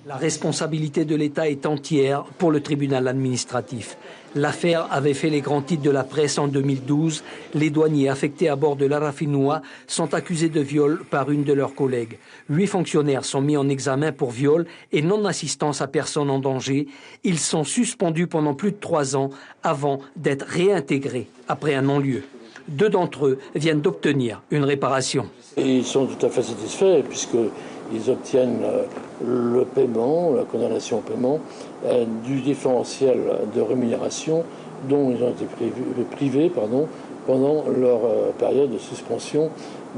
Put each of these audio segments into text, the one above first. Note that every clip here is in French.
La responsabilité de l'État est entière pour le tribunal administratif. L'affaire avait fait les grands titres de la presse en 2012. Les douaniers affectés à bord de l'Arafinois sont accusés de viol par une de leurs collègues. 8 fonctionnaires sont mis en examen pour viol et non-assistance à personne en danger. Ils sont suspendus pendant plus de 3 ans avant d'être réintégrés après un non-lieu. 2 d'entre eux viennent d'obtenir une réparation. Et ils sont tout à fait satisfaits puisqu'ils obtiennent le paiement, la condamnation au paiement du différentiel de rémunération dont ils ont été privés pendant leur période de suspension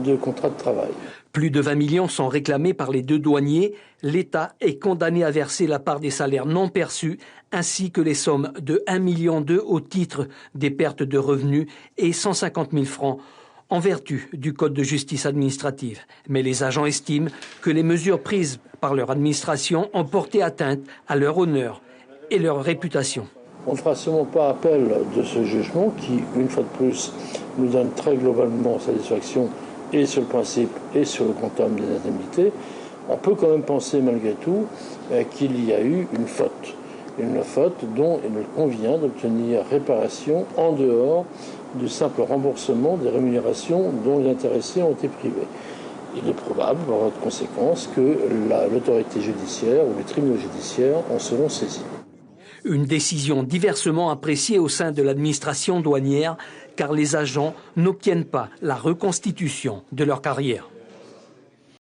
de contrat de travail. Plus de 20 millions sont réclamés par les 2 douaniers. L'État est condamné à verser la part des salaires non perçus ainsi que les sommes de 1,2 million au titre des pertes de revenus et 150 000 francs en vertu du Code de justice administrative. Mais les agents estiment que les mesures prises par leur administration ont porté atteinte à leur honneur et leur réputation. On ne fera sûrement pas appel de ce jugement qui, une fois de plus, nous donne très globalement satisfaction et sur le principe et sur le quantum des indemnités. On peut quand même penser malgré tout qu'il y a eu une faute dont il convient d'obtenir réparation en dehors du simple remboursement des rémunérations dont les intéressés ont été privés. Il est probable, par votre conséquence, que l'autorité judiciaire ou les tribunaux judiciaires en seront saisis. Une décision diversement appréciée au sein de l'administration douanière, car les agents n'obtiennent pas la reconstitution de leur carrière.